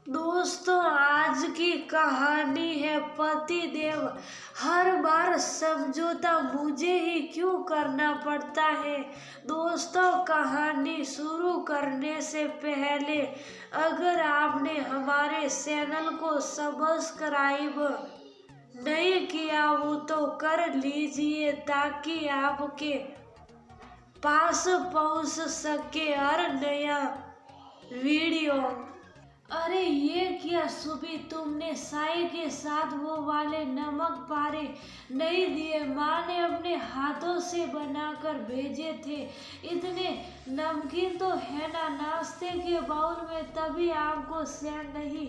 दोस्तों, आज की कहानी है पति देव। हर बार समझौता मुझे ही क्यों करना पड़ता है। दोस्तों, कहानी शुरू करने से पहले अगर आपने हमारे चैनल को सब्सक्राइब नहीं किया हो तो कर लीजिए ताकि आपके पास पहुंच सके हर नया वीडियो। अरे ये क्या सुबी, तुमने चाय के साथ वो वाले नमक पारे नहीं दिए? माँ ने अपने हाथों से बनाकर भेजे थे। इतने नमकीन तो है ना नाश्ते के बाउल में, तभी आपको चैन नहीं।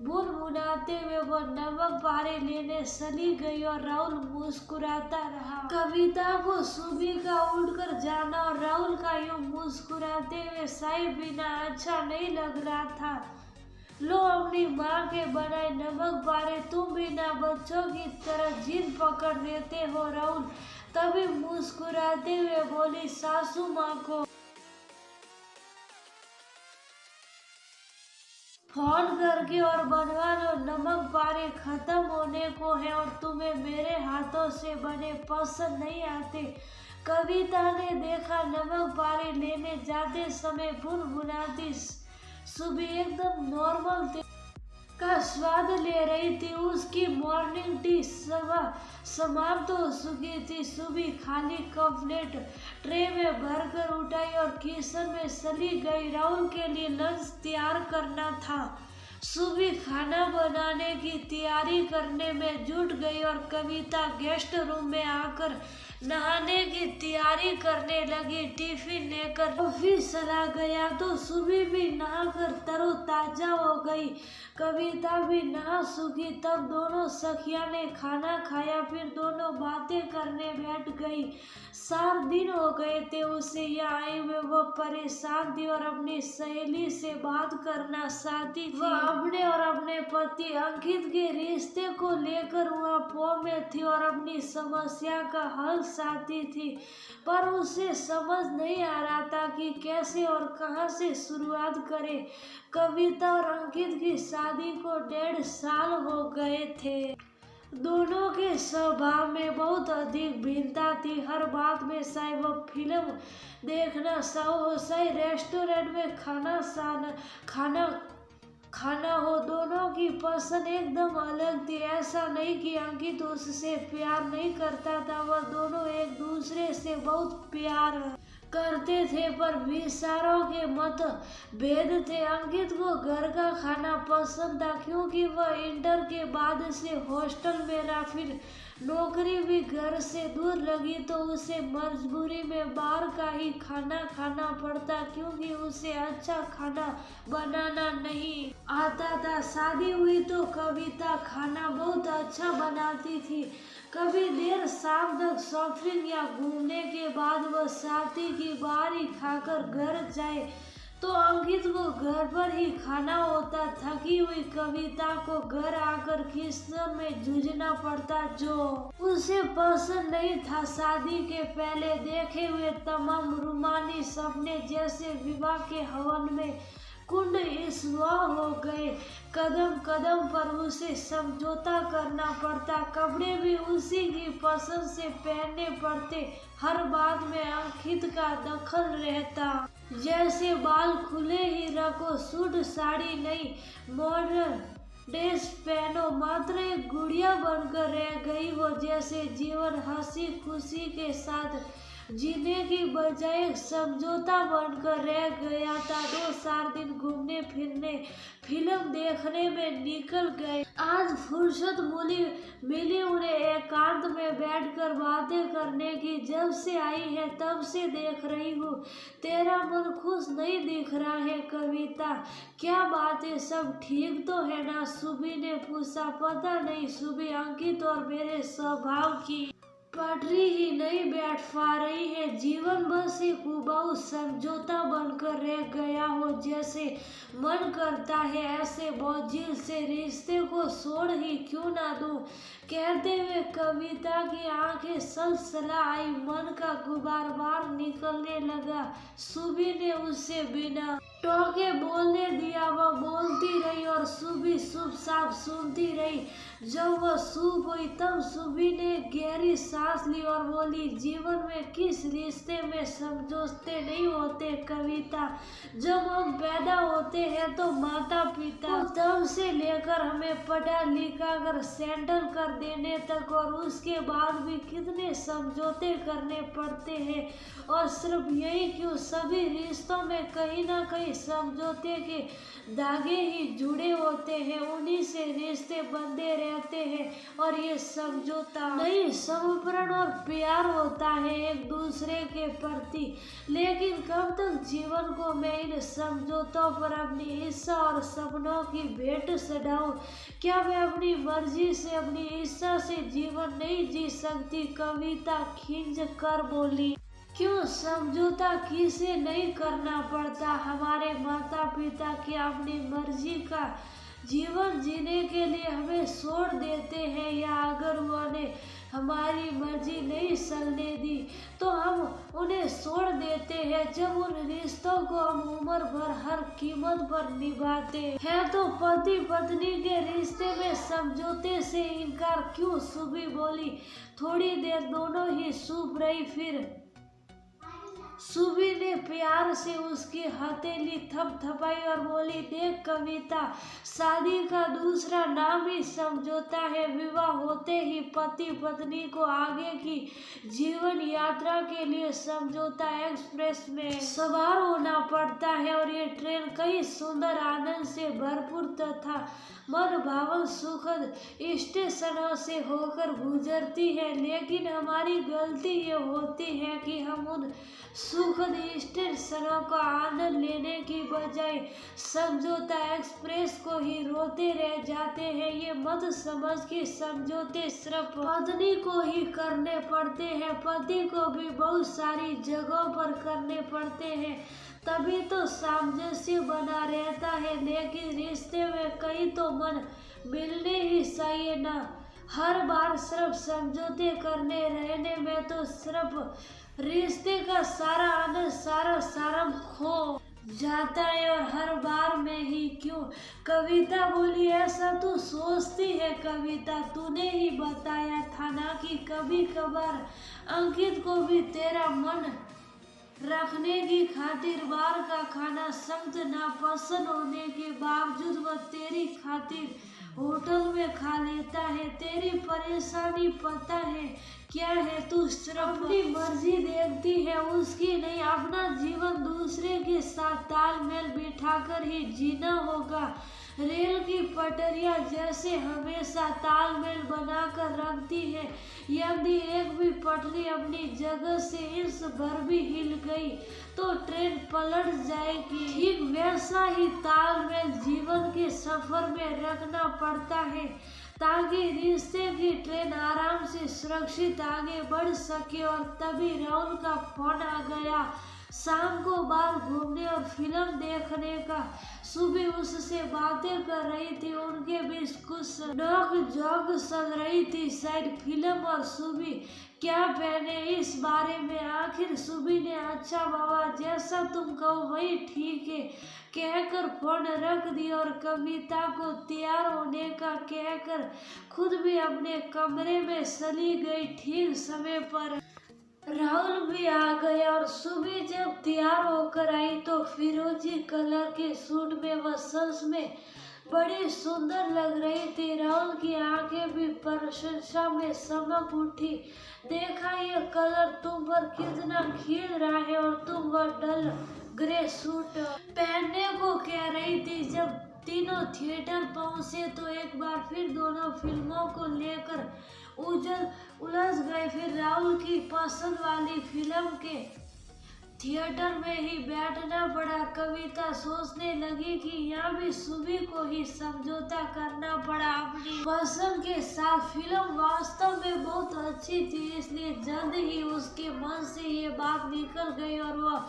बुनबुनाते हुए वो नमक पारे लेने चली गई और राहुल मुस्कुराता रहा। कविता को सुबी का उठकर जाना और राहुल का यूं मुस्कुराते हुए चाय पीना अच्छा नहीं लग रहा था। लो अपनी माँ के बनाए नमक पारे, तुम भी ना बच्चों की तरह जिद पकड़ लेते हो। राहुल तभी मुस्कुराते हुए बोली सासू माँ को फोन करके और बनवा लो, नमक पारे खत्म होने को है और तुम्हें मेरे हाथों से बने पसंद नहीं आते। कविता ने देखा नमक पारे लेने जाते समय बुनबुनाती सुबी एकदम नॉर्मल का स्वाद ले रही थी। उसकी मॉर्निंग टी समाप्त हो चुकी थी। सुबी खाली कप प्लेट ट्रे में भरकर उठाई और किचन में चली गई। राहुल के लिए लंच तैयार करना था। सुबी खाना बनाने की तैयारी करने में जुट गई और कविता गेस्ट रूम में आकर नहाने की तैयारी करने लगी। टिफिन लेकर ऑफिस चला गया तो सुबी भी नहाकर तरोताजा हो गई। कविता भी नहा चुकी। तब दोनों सखिया ने खाना खाया, फिर दोनों बातें करने बैठ गई। 4 दिन हो गए थे उसे यहाँ आए हुए। वो परेशान थी और अपनी सहेली से बात करना चाहती थी। वह अपने और अपने पति अंकित के रिश्ते को लेकर वहाँ फोन में थी और अपनी समस्या का हल चाहती थी, पर उसे समझ नहीं आ रहा था कि कैसे और कहां से शुरुआत करे। कविता और अंकित की शादी को 1.5 साल हो गए थे। दोनों के स्वभाव में बहुत अधिक भिन्नता थी। हर बात में, चाहे वो फिल्म देखना चाहे रेस्टोरेंट में खाना हो, दोनों की पसंद एकदम अलग थी। ऐसा नहीं कि अंकित उससे प्यार नहीं करता था, वह दोनों एक दूसरे से बहुत प्यार करते थे, पर विचारों के मत भेद थे। अंकित को घर का खाना पसंद था क्योंकि वह इंटर के बाद से हॉस्टल में रहा। फिर नौकरी भी घर से दूर लगी तो उसे मजबूरी में बाहर का ही खाना खाना पड़ता क्योंकि उसे अच्छा खाना बनाना नहीं आता था। शादी हुई तो कविता खाना बहुत अच्छा बनाती थी। कभी देर शाम तक शॉपिंग या घूमने के बाद वह साथी की बाहर ही खाकर घर जाए तो अंकित को घर पर ही खाना होता। थकी हुई कविता को घर आकर किचन में जूझना पड़ता जो उसे पसंद नहीं था। शादी के पहले देखे हुए तमाम रूमानी सपने जैसे विवाह के हवन में कुंड स्वाह हो गए। कदम कदम पर उसे समझौता करना पड़ता, कपड़े भी उसी की पसंद से पहनने पड़ते। हर बात में अंकित का दखल रहता, जैसे बाल खुले ही रखो, सूट साड़ी नहीं, मॉडर्न ड्रेस पहनो। मात्र एक गुड़िया बनकर रह गई वो, जैसे जीवन हंसी खुशी के साथ जीने की बजाय समझौता बनकर रह गया था। 2-4 दिन घूमने फिरने फिल्म देखने में निकल गए। आज फुर्सत मिली उन्हें एकांत में बैठकर बातें करने की। जब से आई है तब से देख रही हूँ, तेरा मन खुश नहीं दिख रहा है कविता, क्या बात है? सब ठीक तो है ना? सुबी ने पूछा। पता नहीं सुबी, अंकित और मेरे स्वभाव की पटरी ही नहीं बैठ पा रही है। जीवन बस एक उबाऊ समझौता बनकर रह गया हो। जैसे मन करता है ऐसे बोझिल से रिश्ते को छोड़ ही क्यों ना दूं। कहते हुए कविता की आंखें सलसला आई, मन का गुबार बाहर निकलने लगा। सुबी ने उसे बिना टोके बोलने दिया। वह बोलती रही और चुपचाप सुनती रही। जब वह सूप हुई तब सुबी ने गहरी सांस ली और बोली, जीवन में किस रिश्ते में समझौते नहीं होते कविता। जब हम पैदा होते हैं तो माता पिता तब से लेकर हमें पढ़ा लिखा कर सेटल कर देने तक, और उसके बाद भी कितने समझौते करने पड़ते हैं। और सिर्फ यही क्यों, सभी रिश्तों में कहीं ना कहीं समझौते के धागे ही जुड़े होते हैं, उन्हीं से रिश्ते बंधे रहते हैं। और ये समझौता नहीं, समर्पण और प्यार होता है एक दूसरे के प्रति। लेकिन कब तक जीवन को मैं इन समझौतों पर अपनी इच्छा और सपनों की भेंट चढ़ाऊं? क्या मैं अपनी मर्जी से, अपनी इच्छा से जीवन नहीं जी सकती? कविता खिंच कर बोली। क्यों समझौता किसे नहीं करना पड़ता? हमारे माता पिता क्या अपनी मर्जी का जीवन जीने के लिए हमें छोड़ देते हैं, या अगर उन्होंने हमारी मर्जी नहीं चलने दी तो हम उन्हें छोड़ देते हैं? जब उन रिश्तों को हम उम्र भर हर कीमत पर निभाते हैं तो पति पत्नी के रिश्ते में समझौते से इनकार क्यों? सुबी बोली। थोड़ी देर दोनों ही चुप रही, फिर सुबी ने प्यार से उसकी हथेली थपथपाई और बोली, देख कविता, शादी का दूसरा नाम ही समझौता है। विवाह होते ही पति पत्नी को आगे की जीवन यात्रा के लिए समझौता एक्सप्रेस में सवार होना पड़ता है, और ये ट्रेन कई सुंदर आनंद से भरपूर तथा मन भावन सुखद स्टेशनों से होकर गुजरती है। लेकिन हमारी गलती ये होती है कि हम उन सुखद स्टेशनों का आनंद लेने की बजाय समझौता एक्सप्रेस को ही रोते रह जाते हैं। ये मत समझ कि समझौते सिर्फ पत्नी को ही करने पड़ते हैं, पति को भी बहुत सारी जगहों पर करने पड़ते हैं, तभी तो सामंजस्य बना रहता है। लेकिन रिश्ते में कई तो मन मिलने ही चाहिए ना। हर बार सिर्फ समझौते करने रहने में तो सिर्फ रिश्ते का सारा आनंद, सारा सारम खो जाता है, और हर बार में ही क्यों? कविता बोली। ऐसा तू सोचती है कविता, तूने ही बताया था ना कि कभी कभार अंकित को भी तेरा मन रखने की खातिर बाहर का खाना सख्त नापसंद होने के बावजूद वह तेरी खातिर होटल में खा लेता है। तेरी परेशानी पता है क्या है? तू सिर्फ अपनी मर्जी देखती है, उसकी नहीं। अपना जीवन दूसरे के साथ तालमेल बिठाकर ही जीना होगा। रेल की पटरियां जैसे हमेशा तालमेल बनाकर रखती है, यदि एक भी पटरी अपनी जगह से इंच भर भी हिल गई तो ट्रेन पलट जाएगी। ठीक वैसा ही तालमेल जीवन के सफर में रखना पड़ता है ताकि रिश्ते की ट्रेन आराम से सुरक्षित आगे बढ़ सके। और तभी राहुल का फोन आ गया। शाम को बाहर घूमने और फिल्म देखने का। सुबह उससे बातें कर रही थी, उनके बीच कुछ नोक झोंक चल रही थी, शायद फिल्म और सुबह क्या पहने इस बारे में। आखिर सुबह ने अच्छा बाबा जैसा तुम कहो वही ठीक है कहकर फोन रख दी और कविता को तैयार होने का कहकर खुद भी अपने कमरे में चली गई। ठीक समय पर राहुल भी आ गया और सुबह जब तैयार होकर आई तो फिरोजी कलर के सूट में वह सच में बड़ी सुंदर लग रही थी। राहुल की आंखें भी प्रशंसा में चमक उठी। देखा ये कलर तुम पर कितना खिल रहा है, और तुम वह डल ग्रे सूट पहनने को कह रही थी। जब तीनों थिएटर पहुंचे तो एक बार फिर दोनों फिल्मों को लेकर उलझ गए। फिर राहुल की पसंद वाली फिल्म के थिएटर में ही बैठना पड़ा। कविता सोचने लगी कि यहाँ भी सुबह को ही समझौता करना पड़ा अपनी पसंद के साथ। फिल्म वास्तव में बहुत अच्छी थी, इसलिए जल्द ही उसके मन से ये बात निकल गई और वह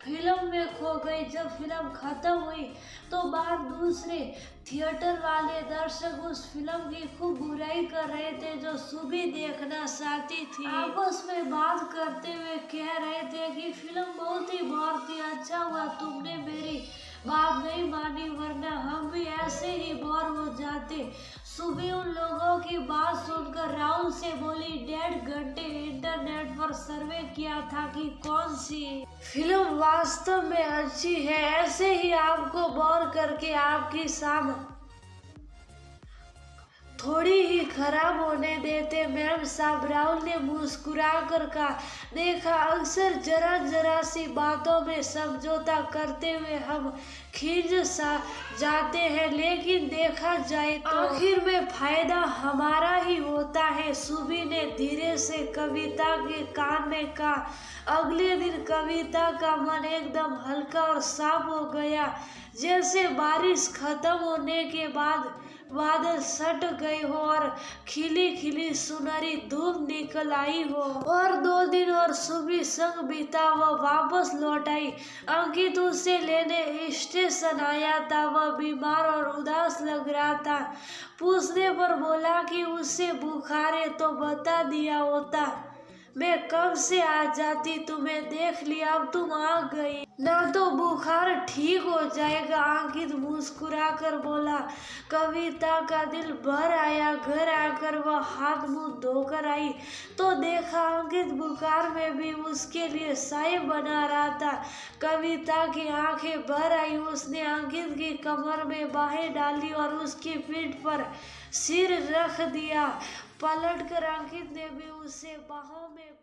फिल्म में खो गई। जब फिल्म खत्म हुई तो बाहर दूसरे थिएटर वाले दर्शक उस फिल्म की खूब बुराई कर रहे थे जो सुबह देखना चाहती थी। आपस में बात करते हुए कह रहे थे कि फिल्म बहुत ही बोर थी, अच्छा हुआ तुमने मेरी बात नहीं मानी, वरना हम भी ऐसे ही बोर हो जाते। जाते। सुबह उन लोगों की बात सुनकर राहुल से बोली, 1.5 घंटे इंटरनेट पर सर्वे किया था कि कौन सी फिल्म वास्तव में अच्छी है, ऐसे ही आपको बोर करके आपकी शाम थोड़ी ही खराब होने देते मैम साहब। राहुल ने मुस्कुराकर कहा, देखा, अक्सर जरा जरा सी बातों में समझौता करते हुए हम खिंच सा जाते हैं, लेकिन देखा जाए तो आखिर में फायदा हमारा ही होता है। सुबी ने धीरे से कविता के कान में कहा। अगले दिन कविता का मन एकदम हल्का और साफ हो गया, जैसे बारिश खत्म होने के बाद बादल सट गए हो और खिली खिली सुनहरी धूप निकल आई हो। और 2 दिन और सुबह संग बीता, वह वापस लौट आई। अंकित उसे लेने स्टेशन आया था। वह बीमार और उदास लग रहा था। पूछने पर बोला कि उसे बुखार है, तो बता दिया होता, मैं कब से आ जाती, तुम्हें देख लिया, अब तुम आ गई ना तो बुखार ठीक हो जाएगा। अंकित मुस्कुराकर बोला। कविता का दिल भर आया। घर आकर वह हाथ मुंह धोकर आई तो देखा अंकित बुखार में भी उसके लिए चाय बना रहा था। कविता की आंखें भर आई। उसने अंकित की कमर में बाहें डाली और उसकी पीठ पर सिर रख दिया। पलटकर अंकित ने भी उसे बाहों में